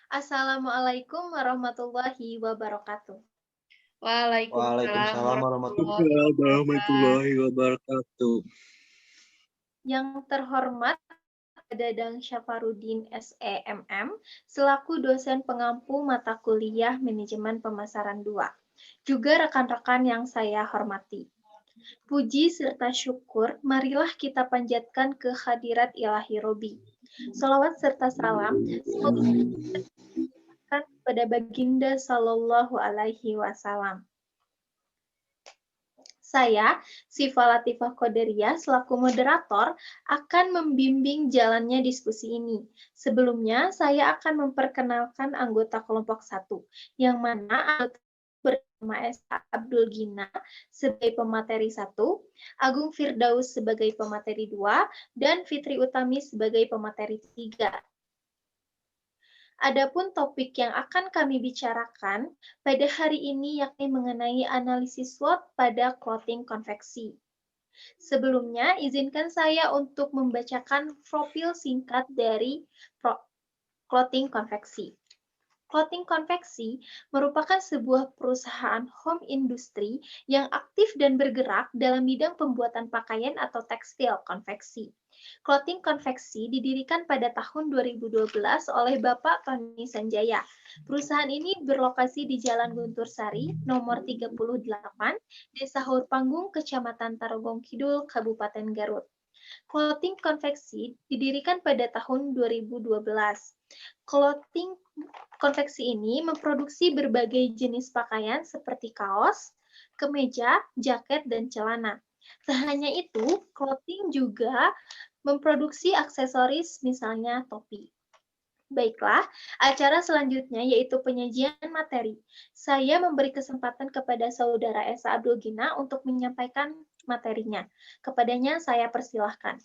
Assalamualaikum warahmatullahi wabarakatuh. Waalaikumsalam Waalaikumsalam warahmatullahi wabarakatuh. warahmatullahi wabarakatuh. Yang terhormat Dadang Syafarudin SEMM selaku dosen pengampu mata kuliah Manajemen Pemasaran 2. Juga rekan-rekan yang saya hormati. Puji serta syukur, marilah kita panjatkan ke hadirat ilahi Robi. Salawat serta salam kepada baginda Sallallahu Alaihi Wasallam. Saya, Syifa Latifah Qadariyah, selaku moderator, akan membimbing jalannya diskusi ini. Sebelumnya, saya akan memperkenalkan anggota kelompok 1, yang mana anggota bernama Esa Abdul Gina sebagai pemateri 1, Agung Firdaus sebagai pemateri 2, dan Fitri Utami sebagai pemateri 3. Adapun topik yang akan kami bicarakan pada hari ini yakni mengenai analisis SWOT pada clothing konveksi. Sebelumnya, izinkan saya untuk membacakan profil singkat dari clothing konveksi. Clothing konveksi merupakan sebuah perusahaan home industry yang aktif dan bergerak dalam bidang pembuatan pakaian atau tekstil konveksi. Clothing konveksi didirikan pada tahun 2012 oleh Bapak Tony Sanjaya. Perusahaan ini berlokasi di Jalan Guntur Sari, nomor 38, Desa Hurpanggung, Kecamatan Tarogong Kidul, Kabupaten Garut. Clothing konveksi didirikan pada tahun 2012. Clothing konveksi ini memproduksi berbagai jenis pakaian seperti kaos, kemeja, jaket, dan celana. Tak hanya itu, clothing juga memproduksi aksesoris misalnya topi. Baiklah, acara selanjutnya yaitu penyajian materi. Saya memberi kesempatan kepada Saudara Esa Abdul Gina untuk menyampaikan materinya. Kepadanya saya persilahkan.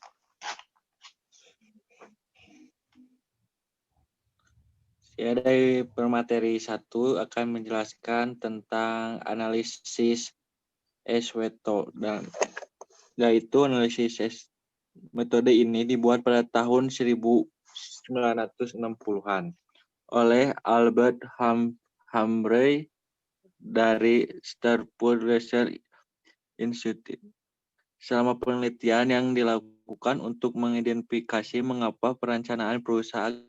Ya, dari pemateri 1 akan menjelaskan tentang analisis SWOT dan yaitu analisis metode ini dibuat pada tahun 1960-an oleh Albert Humphrey dari Stanford Research Institute. Selama penelitian yang dilakukan untuk mengidentifikasi mengapa perencanaan perusahaan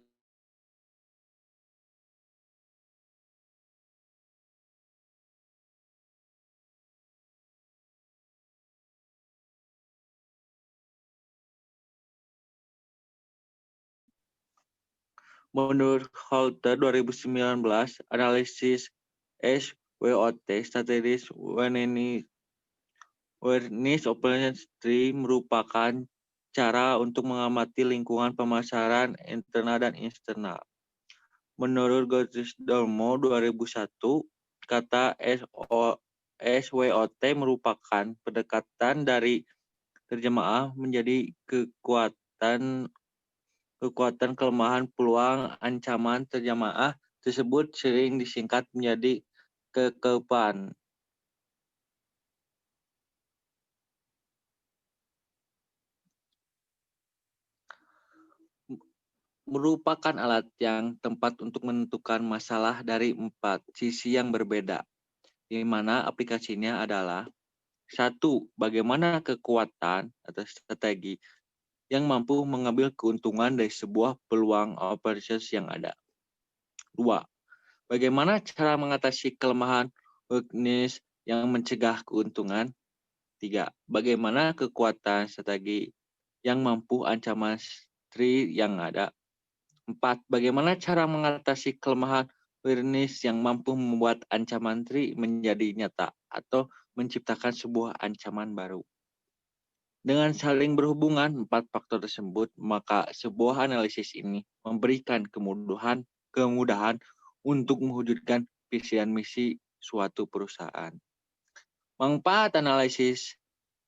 menurut Halter 2019, analisis SWOT Strategies Awareness Opportunity merupakan cara untuk mengamati lingkungan pemasaran internal dan eksternal. Menurut Gottisdormo 2001, kata SWOT merupakan pendekatan dari terjemaah menjadi kekuatan kelemahan peluang ancaman terjemaah tersebut sering disingkat menjadi kekepan. Merupakan alat yang tempat untuk menentukan masalah dari 4 sisi yang berbeda, di mana aplikasinya adalah 1. Bagaimana kekuatan atau strategi yang mampu mengambil keuntungan dari sebuah peluang operations yang ada. 2. Bagaimana cara mengatasi kelemahan weakness yang mencegah keuntungan. 3. Bagaimana kekuatan strategi yang mampu ancaman yang ada. 4. Bagaimana cara mengatasi kelemahan weakness yang mampu membuat ancaman menjadi nyata atau menciptakan sebuah ancaman baru. Dengan saling berhubungan 4 faktor tersebut, maka sebuah analisis ini memberikan kemudahan untuk mewujudkan visi dan misi suatu perusahaan. Manfaat analisis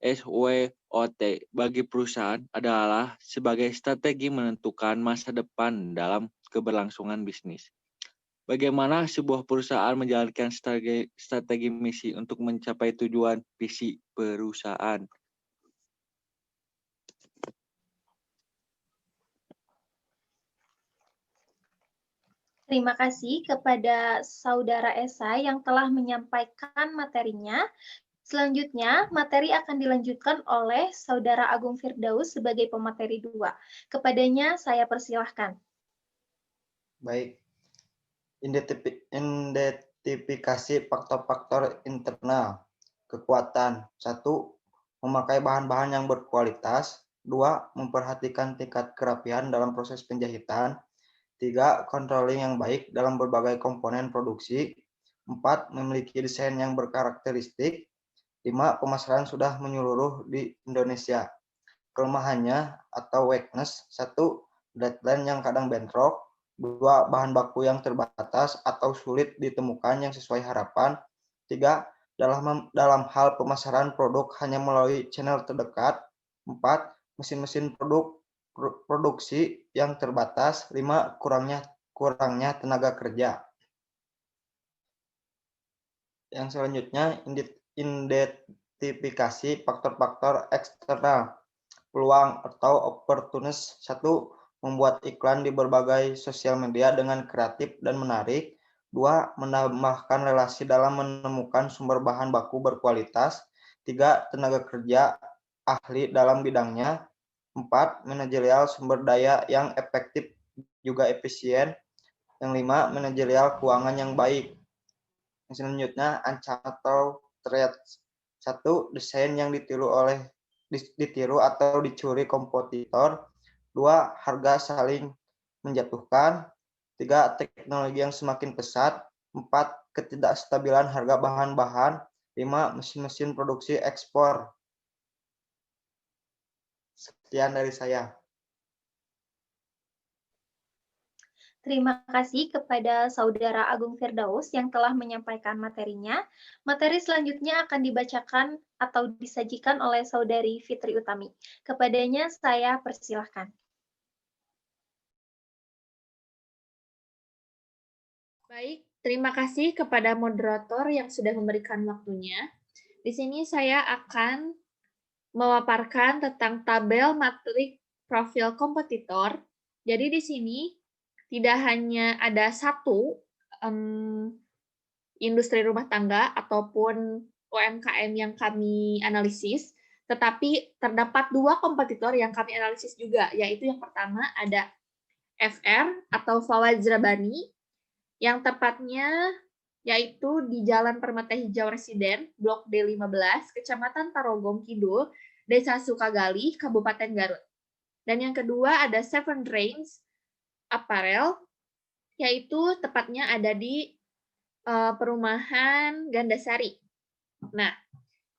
SWOT bagi perusahaan adalah sebagai strategi menentukan masa depan dalam keberlangsungan bisnis. Bagaimana sebuah perusahaan menjalankan strategi misi untuk mencapai tujuan visi perusahaan. Terima kasih kepada Saudara Esa yang telah menyampaikan materinya. Selanjutnya, materi akan dilanjutkan oleh Saudara Agung Firdaus sebagai pemateri 2. Kepadanya saya persilahkan. Baik. Identifikasi faktor-faktor internal. Kekuatan. 1. Memakai bahan-bahan yang berkualitas. 2. Memperhatikan tingkat kerapihan dalam proses penjahitan. 3. Controlling yang baik dalam berbagai komponen produksi. 4. Memiliki desain yang berkarakteristik. 5. Pemasaran sudah menyeluruh di Indonesia. Kelemahannya atau weakness. 1. Deadline yang kadang bentrok. 2. Bahan baku yang terbatas atau sulit ditemukan yang sesuai harapan. 3. Dalam hal pemasaran produk hanya melalui channel terdekat. 4. Mesin-mesin produksi yang terbatas. 5. Kurangnya tenaga kerja. Yang selanjutnya, identifikasi faktor-faktor eksternal. Peluang atau opportunities. 1. Membuat iklan di berbagai sosial media dengan kreatif dan menarik. 2. Menambahkan relasi dalam menemukan sumber bahan baku berkualitas. 3. Tenaga kerja ahli dalam bidangnya. 4. Manajerial sumber daya yang efektif juga efisien. Yang 5. Manajerial keuangan yang baik. Yang selanjutnya, ancaman atau threat. 1. Desain yang ditiru atau dicuri kompetitor. 2. Harga saling menjatuhkan. 3. Teknologi yang semakin pesat. 4. Ketidakstabilan harga bahan-bahan. 5. Mesin-mesin produksi ekspor. Sekian dari saya. Terima kasih kepada Saudara Agung Firdaus yang telah menyampaikan materinya. Materi selanjutnya akan dibacakan atau disajikan oleh Saudari Fitri Utami. Kepadanya saya persilahkan. Baik, terima kasih kepada moderator yang sudah memberikan waktunya. Di sini saya akan memaparkan tentang tabel matrik profil kompetitor. Jadi di sini tidak hanya ada satu industri rumah tangga ataupun UMKM yang kami analisis, tetapi terdapat dua kompetitor yang kami analisis juga, yaitu yang pertama ada FR atau Fawaz Rabani, yang tepatnya yaitu di Jalan Permata Hijau Residen, Blok D15, Kecamatan Tarogong Kidul, Desa Sukagali, Kabupaten Garut. Dan yang kedua ada Seven Drains Apparel, yaitu tepatnya ada di Perumahan Gandasari. Nah,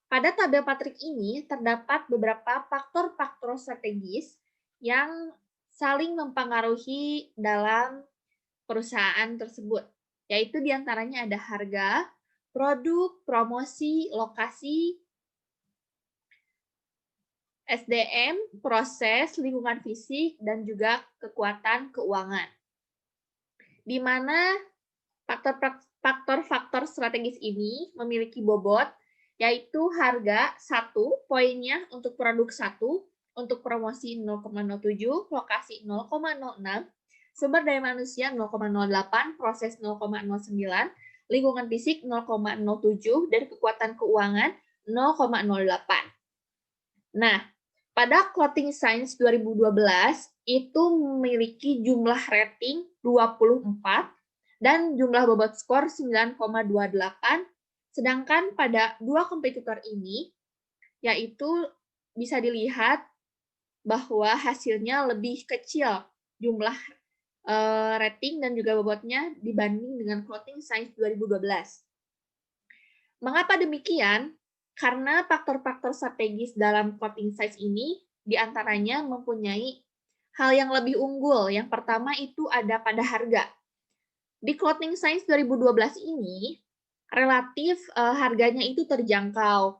pada tabel matrik ini terdapat beberapa faktor-faktor strategis yang saling mempengaruhi dalam perusahaan tersebut, yaitu diantaranya ada harga, produk, promosi, lokasi, SDM, proses, lingkungan fisik, dan juga kekuatan keuangan. Di mana faktor-faktor strategis ini memiliki bobot, yaitu harga 1, poinnya untuk produk 1, untuk promosi 0,07, lokasi 0,06, sumber daya manusia 0,08, proses 0,09, lingkungan fisik 0,07, dan kekuatan keuangan 0,08. Nah, pada Clothing Science 2012 itu memiliki jumlah rating 24 dan jumlah bobot skor 9,28, sedangkan pada dua kompetitor ini yaitu bisa dilihat bahwa hasilnya lebih kecil jumlah rating dan juga bobotnya dibanding dengan Clothing Science 2012. Mengapa demikian? Karena faktor-faktor strategis dalam Clothing Science ini diantaranya mempunyai hal yang lebih unggul. Yang pertama itu ada pada harga. Di Clothing Science 2012 ini relatif harganya itu terjangkau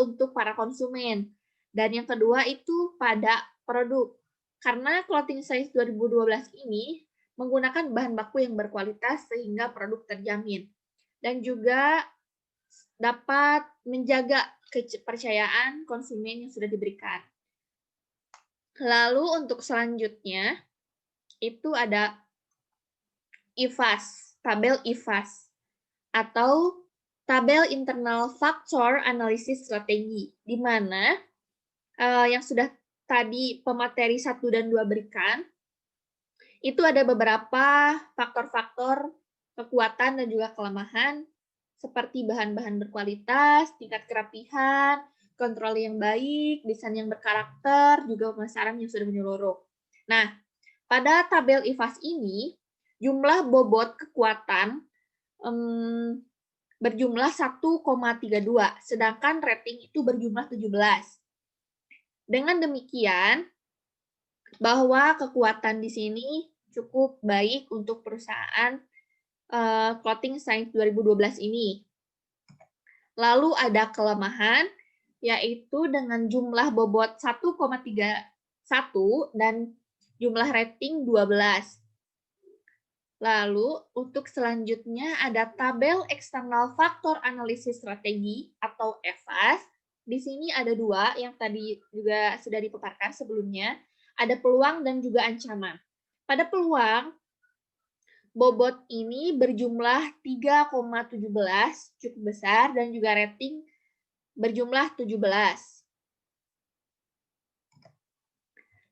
untuk para konsumen. Dan yang kedua itu pada produk. Karena Clothing Science 2012 ini menggunakan bahan baku yang berkualitas sehingga produk terjamin. Dan juga dapat menjaga kepercayaan konsumen yang sudah diberikan. Lalu untuk selanjutnya itu ada IFAS, tabel IFAS, atau tabel Internal Factor Analysis Strategi, di mana yang sudah tadi pemateri 1 dan 2 berikan, itu ada beberapa faktor-faktor kekuatan dan juga kelemahan, seperti bahan-bahan berkualitas, tingkat kerapihan, kontrol yang baik, desain yang berkarakter, juga pemasaran yang sudah menyeluruh. Nah, pada tabel IFAS ini, jumlah bobot kekuatan berjumlah 1,32, sedangkan rating itu berjumlah 17. Dengan demikian, bahwa kekuatan di sini cukup baik untuk perusahaan Clothing Science 2012 ini. Lalu ada kelemahan, yaitu dengan jumlah bobot 1,31 dan jumlah rating 12. Lalu untuk selanjutnya ada tabel External Factor Analysis Strategi atau EFAS. Di sini ada 2 yang tadi juga sudah dipaparkan sebelumnya. Ada peluang dan juga ancaman. Pada peluang, bobot ini berjumlah 3,17, cukup besar, dan juga rating berjumlah 17.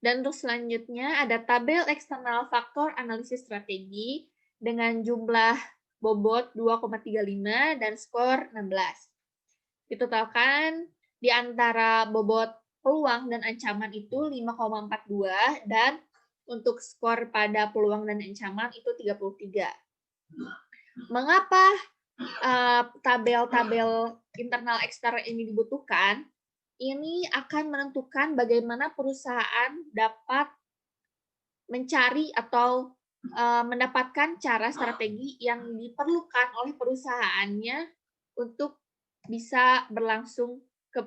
Dan untuk selanjutnya ada tabel External Factor Analysis Strategi dengan jumlah bobot 2,35 dan skor 16. Ditotalkan di antara bobot peluang dan ancaman itu 5,42 dan untuk skor pada peluang dan ancaman itu 33. Mengapa tabel-tabel internal eksternal ini dibutuhkan? Ini akan menentukan bagaimana perusahaan dapat mencari atau mendapatkan cara strategi yang diperlukan oleh perusahaannya untuk bisa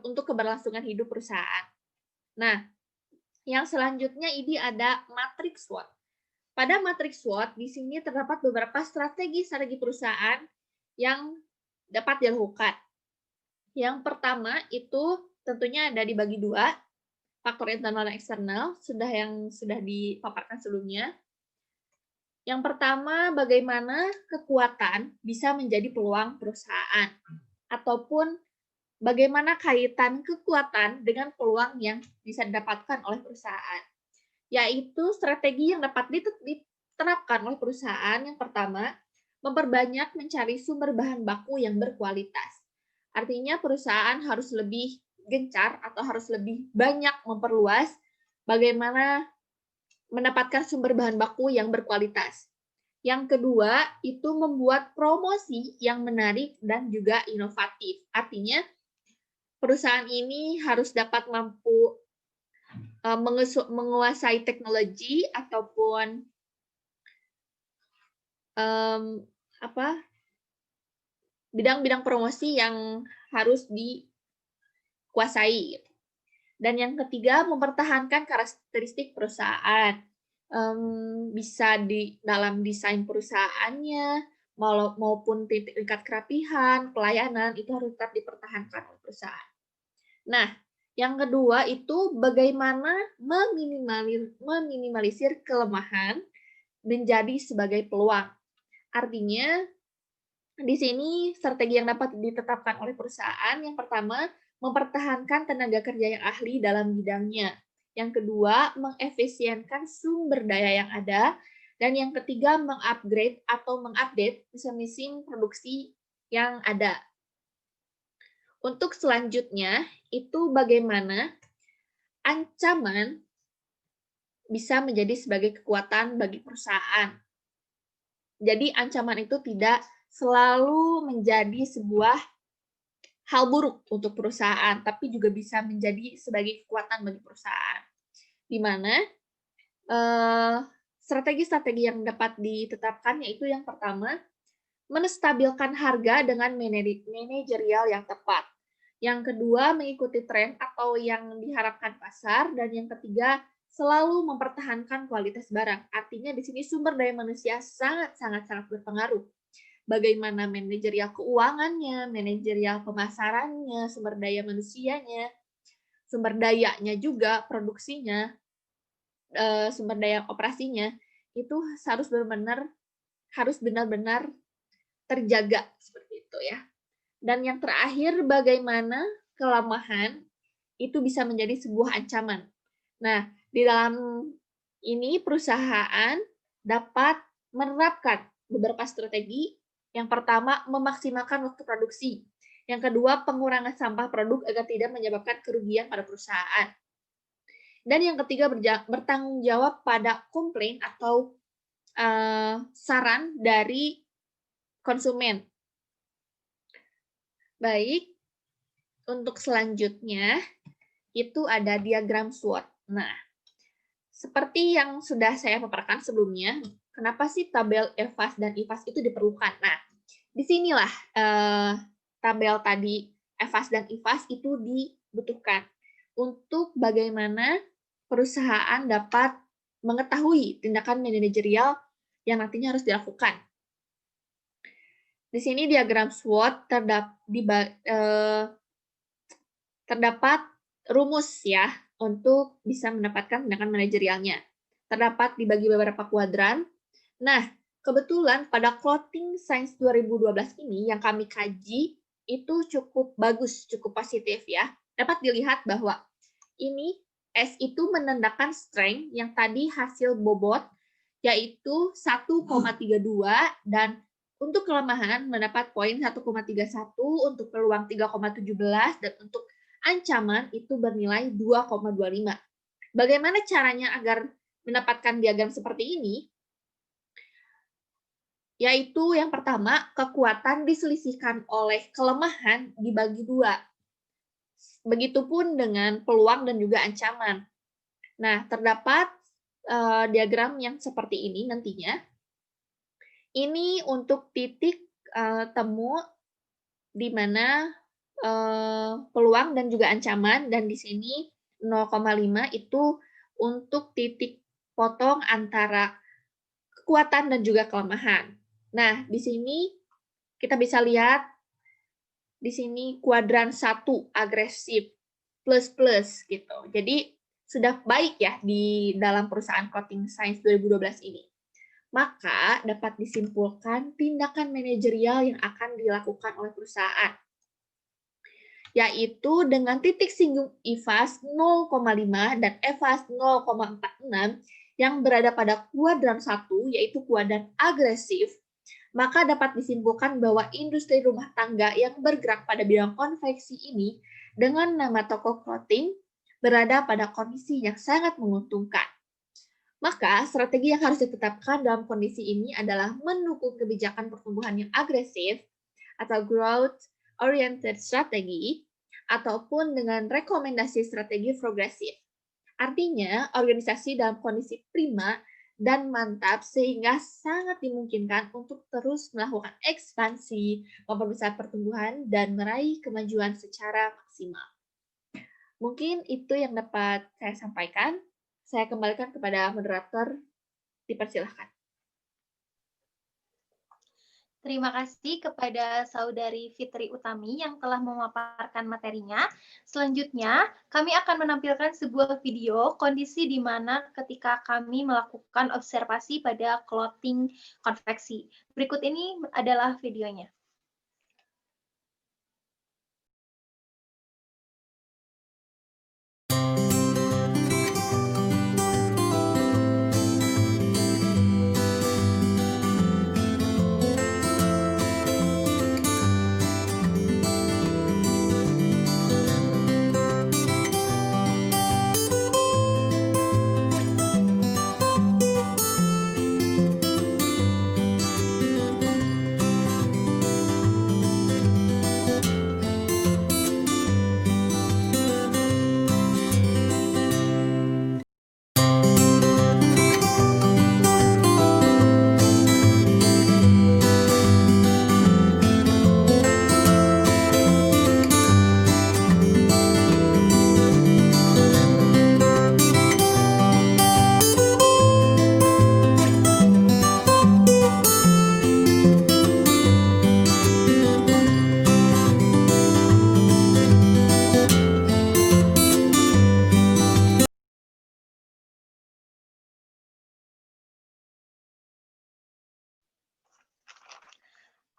untuk keberlangsungan hidup perusahaan. Nah, yang selanjutnya ini ada matriks SWOT. Pada matriks SWOT di sini terdapat beberapa strategi perusahaan yang dapat dilakukan. Yang pertama itu tentunya ada dibagi 2, faktor internal dan eksternal, sudah dipaparkan sebelumnya. Yang pertama, bagaimana kekuatan bisa menjadi peluang perusahaan, ataupun bagaimana kaitan kekuatan dengan peluang yang bisa didapatkan oleh perusahaan. Yaitu strategi yang dapat diterapkan oleh perusahaan. Yang pertama, memperbanyak mencari sumber bahan baku yang berkualitas. Artinya perusahaan harus lebih gencar atau harus lebih banyak memperluas bagaimana mendapatkan sumber bahan baku yang berkualitas. Yang kedua, itu membuat promosi yang menarik dan juga inovatif. Artinya, perusahaan ini harus dapat mampu menguasai teknologi ataupun bidang-bidang promosi yang harus dikuasai. Dan yang ketiga, mempertahankan karakteristik perusahaan. Bisa di dalam desain perusahaannya, maupun tingkat kerapihan, pelayanan, itu harus tetap dipertahankan oleh perusahaan. Nah, yang kedua itu bagaimana meminimalisir kelemahan menjadi sebagai peluang. Artinya, di sini strategi yang dapat ditetapkan oleh perusahaan, yang pertama, mempertahankan tenaga kerja yang ahli dalam bidangnya. Yang kedua, mengefisienkan sumber daya yang ada. Dan yang ketiga, mengupgrade atau mengupdate mesin-mesin produksi yang ada. Untuk selanjutnya, itu bagaimana ancaman bisa menjadi sebagai kekuatan bagi perusahaan. Jadi ancaman itu tidak selalu menjadi sebuah hal buruk untuk perusahaan, tapi juga bisa menjadi sebagai kekuatan bagi perusahaan. Di mana strategi-strategi yang dapat ditetapkan yaitu yang pertama, menstabilkan harga dengan manajerial yang tepat. Yang kedua, mengikuti tren atau yang diharapkan pasar. Dan yang ketiga, selalu mempertahankan kualitas barang. Artinya di sini sumber daya manusia sangat berpengaruh. Bagaimana manajerial keuangannya, manajerial pemasarannya, sumber daya manusianya, sumber dayanya juga, produksinya, sumber daya operasinya, itu harus benar-benar harus benar-benar terjaga seperti itu ya. Dan yang terakhir, bagaimana kelemahan itu bisa menjadi sebuah ancaman. Nah, di dalam ini perusahaan dapat menerapkan beberapa strategi. Yang pertama, memaksimalkan waktu produksi. Yang kedua, pengurangan sampah produk agar tidak menyebabkan kerugian pada perusahaan. Dan yang ketiga, bertanggung jawab pada komplain atau saran dari konsumen. Baik, untuk selanjutnya itu ada diagram SWOT. Nah, seperti yang sudah saya paparkan sebelumnya, kenapa sih tabel EVAS dan IVAS itu diperlukan? Nah, disinilah tabel tadi EVAS dan IVAS itu dibutuhkan untuk bagaimana perusahaan dapat mengetahui tindakan manajerial yang nantinya harus dilakukan. Di sini diagram SWOT terdapat rumus ya untuk bisa mendapatkan tindakan manajerialnya. Terdapat dibagi beberapa kuadran. Nah, kebetulan pada Clothing Science 2012 ini yang kami kaji itu cukup bagus, cukup positif ya. Dapat dilihat bahwa ini S itu menandakan strength yang tadi hasil bobot yaitu 1,32 dan untuk kelemahan mendapat poin 1,31, untuk peluang 3,17 dan untuk ancaman itu bernilai 2,25. Bagaimana caranya agar mendapatkan diagram seperti ini? Yaitu yang pertama, kekuatan diselisihkan oleh kelemahan dibagi 2. Begitupun dengan peluang dan juga ancaman. Nah, terdapat diagram yang seperti ini nantinya. Ini untuk titik temu di mana peluang dan juga ancaman, dan di sini 0,5 itu untuk titik potong antara kekuatan dan juga kelemahan. Nah, di sini kita bisa lihat di sini kuadran 1 agresif plus gitu. Jadi sudah baik ya di dalam perusahaan Clothing Science 2012 ini. Maka dapat disimpulkan tindakan manajerial yang akan dilakukan oleh perusahaan, yaitu dengan titik singgung IVAS 0,5 dan EVAS 0,46 yang berada pada kuadran 1, yaitu kuadran agresif, maka dapat disimpulkan bahwa industri rumah tangga yang bergerak pada bidang konveksi ini dengan nama toko clothing berada pada kondisi yang sangat menguntungkan. Maka strategi yang harus ditetapkan dalam kondisi ini adalah mendukung kebijakan pertumbuhan yang agresif atau growth-oriented strategi, ataupun dengan rekomendasi strategi progresif. Artinya, organisasi dalam kondisi prima dan mantap sehingga sangat dimungkinkan untuk terus melakukan ekspansi, memperbesar pertumbuhan, dan meraih kemajuan secara maksimal. Mungkin itu yang dapat saya sampaikan. Saya kembalikan kepada moderator. Dipersilahkan. Terima kasih kepada Saudari Fitri Utami yang telah memaparkan materinya. Selanjutnya, kami akan menampilkan sebuah video kondisi di mana ketika kami melakukan observasi pada clothing konveksi. Berikut ini adalah videonya.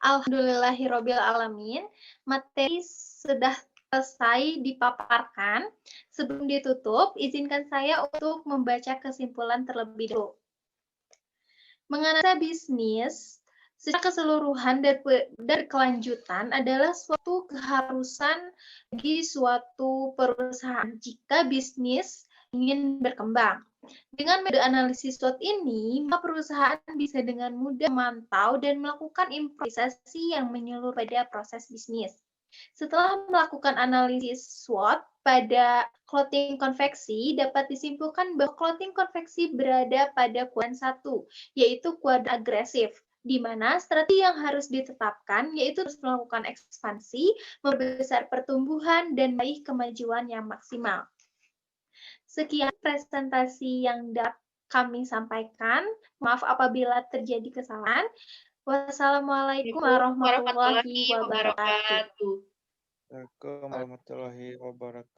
Alhamdulillahirobbil alamin. Materi sudah selesai dipaparkan. Sebelum ditutup, izinkan saya untuk membaca kesimpulan terlebih dahulu. Mengenai bisnis secara keseluruhan dan berkelanjutan adalah suatu keharusan bagi suatu perusahaan jika bisnis ingin berkembang. Dengan metode analisis SWOT ini, maka perusahaan bisa dengan mudah memantau dan melakukan improvisasi yang menyeluruh pada proses bisnis. Setelah melakukan analisis SWOT pada clothing konveksi, dapat disimpulkan bahwa clothing konveksi berada pada kuadran 1, yaitu kuadran agresif, di mana strategi yang harus ditetapkan yaitu terus melakukan ekspansi, membesar pertumbuhan, dan meraih kemajuan yang maksimal. Sekian presentasi yang dapat kami sampaikan. Maaf apabila terjadi kesalahan. Wassalamualaikum warahmatullahi wabarakatuh. Waalaikumsalam warahmatullahi wabarakatuh.